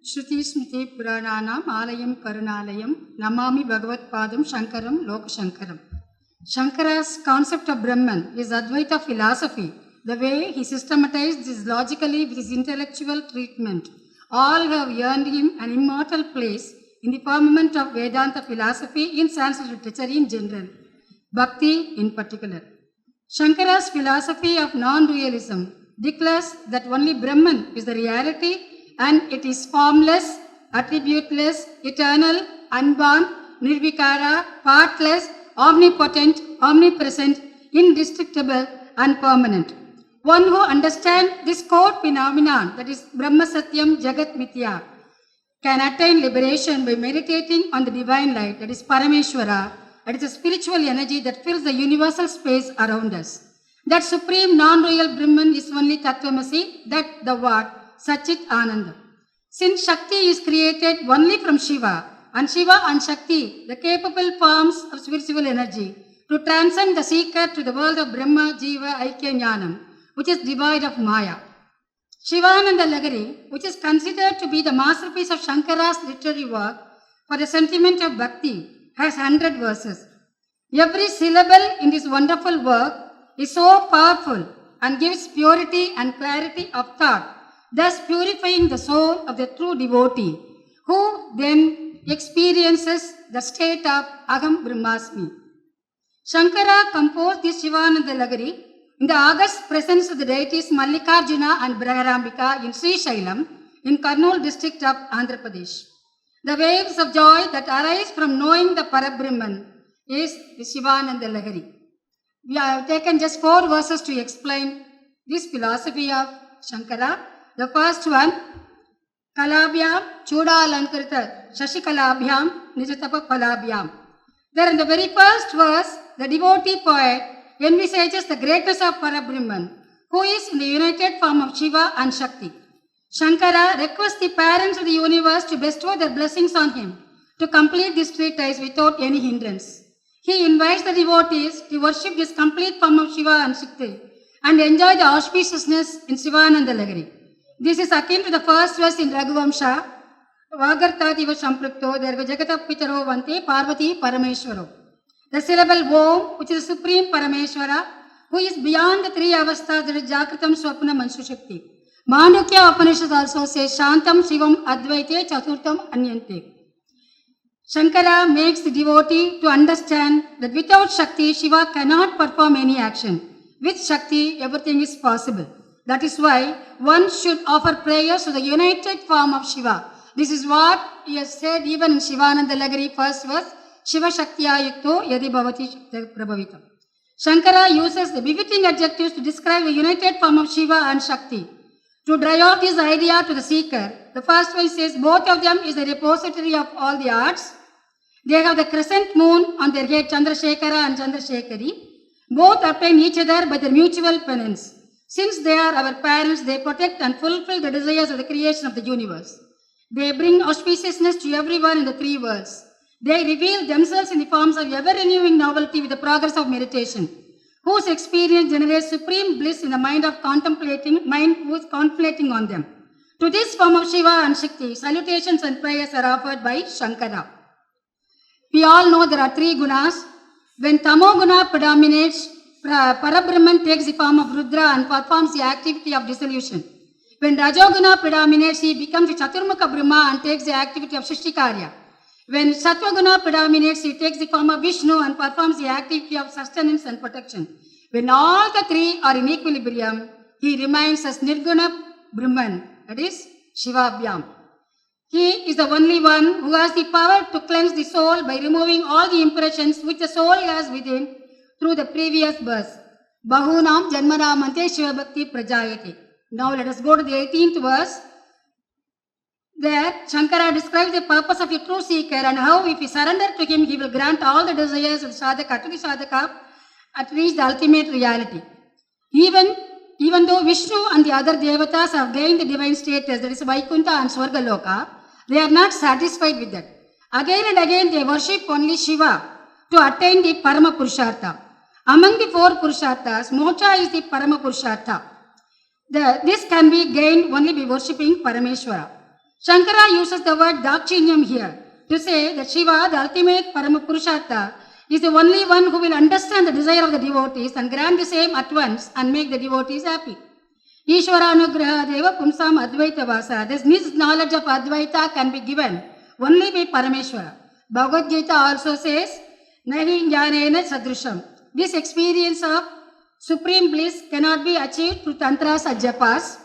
Shruti Smriti Purananam Alayam Karunalayam Namami Bhagavat Padam Shankaram Lokashankaram. Shankara's concept of Brahman is Advaita philosophy. The way he systematized this logically with his intellectual treatment, all have earned him an immortal place in the firmament of Vedanta philosophy in Sanskrit literature in general, Bhakti in particular. Shankara's philosophy of non-dualism declares that only Brahman is the reality and it is formless, attributeless, eternal, unborn, nirvikara, partless, omnipotent, omnipresent, indestructible and permanent. One who understands this core phenomenon, that is Brahma Satyam Jagat Mithya, can attain liberation by meditating on the divine light, that is Parameshwara, that is a spiritual energy that fills the universal space around us. That supreme non-real Brahman is only Tattvamasi, that the word Satchit Ananda. Since Shakti is created only from Shiva, and Shiva and Shakti, the capable forms of spiritual energy, to transcend the seeker to the world of Brahma, Jiva, Aikya, Jnanam, which is devoid of Maya. Sivanandalahari, which is considered to be the masterpiece of Shankara's literary work for the sentiment of Bhakti, has 100 verses. Every syllable in this wonderful work is so powerful and gives purity and clarity of thought, thus purifying the soul of the true devotee, who then experiences the state of Aham Brahmasmi. Shankara composed this Sivanandalahari in the august presence of the deities Mallikarjuna and Braharambika in Sri Shailam in Kurnool district of Andhra Pradesh. The waves of joy that arise from knowing the Parabrahman is the Sivanandalahari. We have taken just 4 verses to explain this philosophy of Shankara. The first one, Kalabhyam Chudalankarita Shashikalabhyam Nijatapa Palabhyam. There in the very first verse, the devotee poet envisages the greatness of Parabrahman, who is in the united form of Shiva and Shakti. Shankara requests the parents of the universe to bestow their blessings on him to complete this treatise without any hindrance. He invites the devotees to worship this complete form of Shiva and Shakti and enjoy the auspiciousness in Sivanandalahari. This is akin to the first verse in Raghuvamsha, Vagartativa Samprukto, there Jagata Pitaro Vante Parvati Parameshwaro. The syllable Om, which is the supreme Parameshwara, who is beyond the 3 avasthas, that is Jagratam, Swapnam and Sushupti. Mandukya Upanishad also says Shantam Shivam Advaite Chaturtam Anyante. Shankara makes the devotee to understand that without Shakti, Shiva cannot perform any action. With Shakti, everything is possible. That is why one should offer prayers to the united form of Shiva. This is what he has said even in Sivanandalahari first verse, Shiva Shaktya Yukto Yadi Bhavati Shakti Prabhavitam. Shankara uses the befitting adjectives to describe the united form of Shiva and Shakti. To drive out his idea to the seeker, the first one says both of them is the repository of all the arts. They have the crescent moon on their head, Chandrasekhara and Chandrasekhari. Both obtain each other by their mutual penance. Since they are our parents, they protect and fulfill the desires of the creation of the universe. They bring auspiciousness to everyone in the 3 worlds. They reveal themselves in the forms of ever-renewing novelty with the progress of meditation, whose experience generates supreme bliss in the mind who is contemplating on them. To this form of Shiva and Shakti, salutations and prayers are offered by Shankara. We all know there are 3 gunas. When Tamo guna predominates, Parabrahman takes the form of Rudra and performs the activity of dissolution. When Rajoguna predominates, he becomes the Chaturmukha Brahma and takes the activity of Srishtikarya. When Sattva-guna predominates, he takes the form of Vishnu and performs the activity of sustenance and protection. When all the 3 are in equilibrium, he remains as Nirguna Brahman, that is Shivabhyam. He is the only one who has the power to cleanse the soul by removing all the impressions which the soul has within through the previous verse. Bahunam Janmanamante Shiva Bhakti Prajayate. Now let us go to the 18th verse. There, Shankara describes the purpose of a true seeker and how if he surrender to him, he will grant all the desires of the sadhaka to the sadhaka and reach the ultimate reality. Even though Vishnu and the other devatas have gained the divine status, that is Vaikuntha and Swargaloka, they are not satisfied with that. Again and again they worship only Shiva to attain the Parama Purushartha. Among the 4 Purusharthas, Moksha is the Parama Purushartha. This can be gained only by worshipping Parameshwara. Shankara uses the word Dakshinyam here to say that Shiva, the ultimate Paramapurushartha, is the only one who will understand the desire of the devotees and grant the same at once and make the devotees happy. Ishwaranugraha Deva Pumsam Advaita Vasa. This knowledge of Advaita can be given only by Parameshwara. Bhagavad Gita also says, Nahi Jnanena Sadrusham. This experience of supreme bliss cannot be achieved through tantras or japas.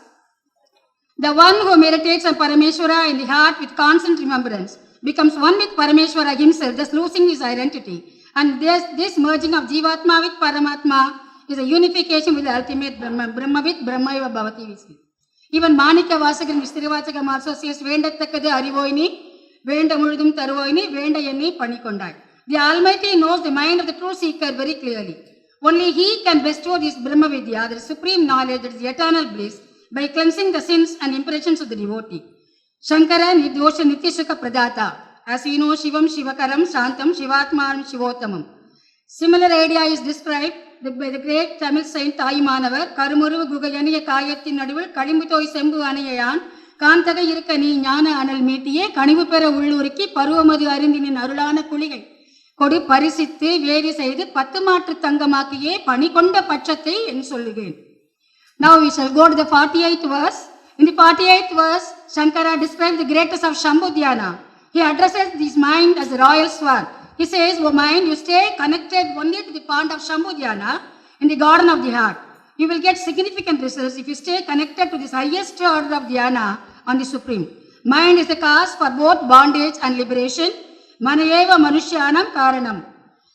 The one who meditates on Parameshwara in the heart with constant remembrance becomes one with Parameshwara himself, thus losing his identity. And this merging of Jivatma with Paramatma is a unification with the ultimate Brahma. Brahma with Brahmaiva Bhavati. Even Manikya Vasakam Vistirivachakam also says, Vendatakade Arivoini, Venda Murudum Taruvoini, Venda Yenni Panikondai. The Almighty knows the mind of the true seeker very clearly. Only He can bestow this Brahma Vidya, the supreme knowledge that is the eternal bliss, by cleansing the sins and impressions of the devotee. Shankara Nirdosha Nityasukha Pradata. As we know, Shivam Shivakaram Shantam Shivatmaram Shivotamam. Similar idea is described by the great Tamil saint Taimanavar, Karumuru Gugayaniya Kayatin Nadivil, Kalimbutoi Sembu Anayayan, Kantaga Irkani, Yana Anal Mitiye, Kanivupera Uluriki, Paruvamadu Arindin Arulana Kuligai. Kodi Parisitte, Veri Said, Patamatra Tangamakiye, Panikonda Pachate, and Soligain. Now we shall go to the 48th verse. In the 48th verse, Shankara describes the greatness of Shambhu-dhyana. He addresses this mind as a royal swan. He says, O mind, you stay connected only to the pond of Shambhu-dhyana in the garden of the heart. You will get significant results if you stay connected to this highest order of dhyana on the Supreme. Mind is the cause for both bondage and liberation. Manayeva Manushyanam Karanam.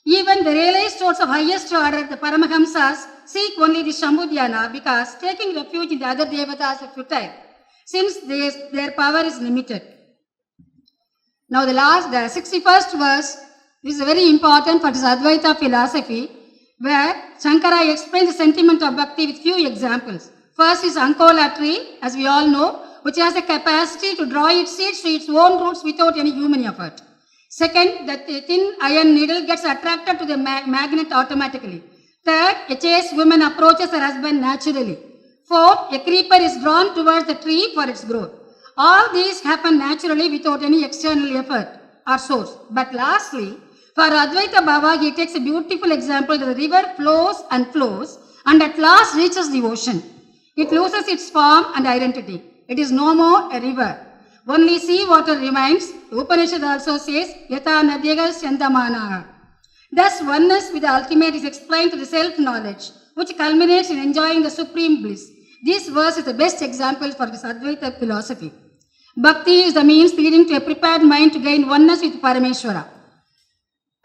Even the realized souls of highest order, the Paramahamsas, seek only the Shambhu-dhyana because taking refuge in the other devatas is futile, since their power is limited. Now the 61st verse is very important for this Advaita philosophy, where Shankara explains the sentiment of Bhakti with few examples. First is Ankola tree, as we all know, which has the capacity to draw its seeds to its own roots without any human effort. Second, that the thin iron needle gets attracted to the magnet automatically. Third, a chaste woman approaches her husband naturally. Fourth, a creeper is drawn towards the tree for its growth. All these happen naturally without any external effort or source. But lastly, for Advaita Bhava, he takes a beautiful example that the river flows and at last reaches the ocean. It loses its form and identity. It is no more a river. Only sea water remains. The Upanishad also says, Yata Nadyagas Chandamanaha. Thus, oneness with the ultimate is explained to the self-knowledge, which culminates in enjoying the supreme bliss. This verse is the best example for this Advaita philosophy. Bhakti is the means leading to a prepared mind to gain oneness with Parameshwara.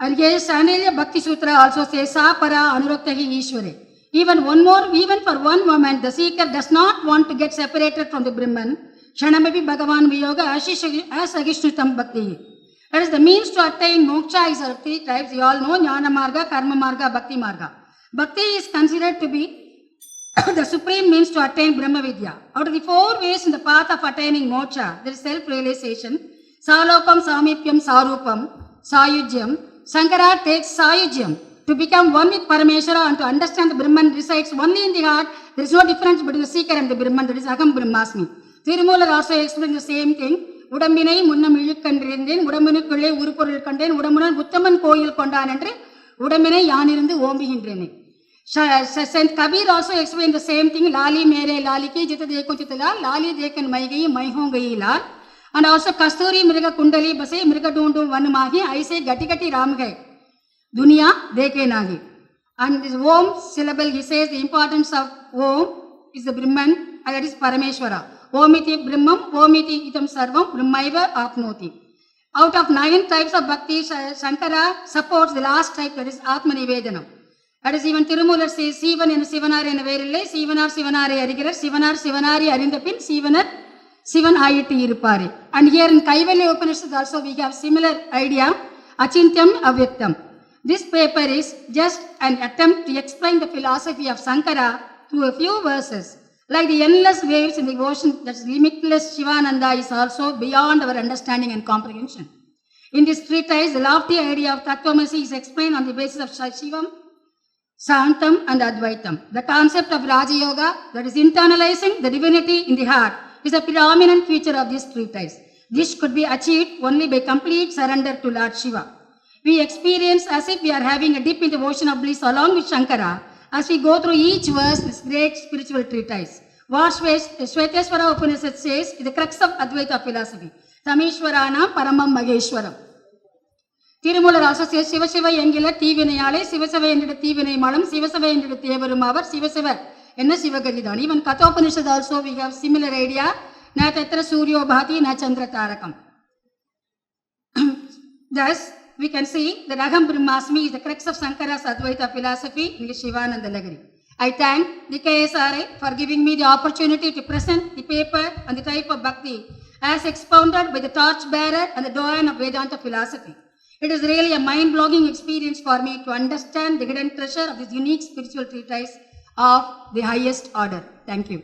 And here, Sandilya Bhakti Sutra also says, Sa para anuraktahi Ishware. Even for one moment, the seeker does not want to get separated from the Brahman. Shanamapi Bhagavan Viyoga Asagishnutam Bhakti. That is the means to attain moksha is of three types. You all know Jnana Marga, Karma Marga, Bhakti Marga. Bhakti is considered to be the supreme means to attain Brahma Vidya. Out of the four ways in the path of attaining moksha, there is self-realization, Salokam, Samipyam, Sarupam, Sayujyam. Shankara takes Sayujyam to become one with Parameshwara and to understand the Brahman resides only in the heart. There is no difference between the seeker and the Brahman, that is Aham Brahmasmi. Thirumalar also explains the same thing. Udambinai Munnam Ilukandrindin, Udamanukule, Urupuril Kanden, Udamunan, Uttaman Koil Kondanandre, Udamine Yanirindi Ombi Saint Kabir also explained the same thing. Lali Mere Laliki, Jita Deko Chitala, Lali Dekan Maigi, Maihongai Lal, and also Kasturi Mirga Kundali Base, Mirga Dundu Vanamahi, I say Gatikati Ramgai, Dunia Deke Nagi. And this Om syllable, he says the importance of Om is the Brahman, and that is Parameshwara. Omiti Brahmam, Omiti Itam Sarvam, Brahmaiva Apnoti. Out of 9 types of Bhakti, Shankara supports the last type, that is Atma Nivedanam. That is even Tirumular says, Sivan and Sivanari and Verile, Sivanar Sivanari Arigar, Sivanari Arindapin, Sivan Ayati Irupari. And here in Kaivalya Upanishad also we have similar idea, Achintyam Avyaktam. This paper is just an attempt to explain the philosophy of Shankara through a few verses. Like the endless waves in the ocean, that limitless Sivananda is also beyond our understanding and comprehension. In this treatise, the lofty idea of Tattvamasi is explained on the basis of Shivam, Santam and Advaitam. The concept of Raja Yoga, that is internalizing the divinity in the heart, is a predominant feature of this treatise. This could be achieved only by complete surrender to Lord Shiva. We experience as if we are having a dip in the ocean of bliss along with Shankara as we go through each verse this great spiritual treatise. What Shveteshwara Upanishad says is the crux of Advaita philosophy. Tamishwaranam Paramam Maheshwaram. Tirumula also says Shiva Shiva Yengila Tivinayale, Shiva Shiva ended Tivinay Madam, Shiva Shiva ended Tevarumavar, Shiva Shiva, and Shiva Gadidan. Even Kathopanishad also we have similar idea. Na Tatra Suryo Bhati, na Chandra Tarakam. Thus, we can see that Aham Brahmasmi is the crux of Sankara's Advaita philosophy in the Sivanandalahari. I thank the KSRI for giving me the opportunity to present the paper on the type of Bhakti as expounded by the torchbearer and the doyen of Vedanta philosophy. It is really a mind-blowing experience for me to understand the hidden treasure of this unique spiritual treatise of the highest order. Thank you.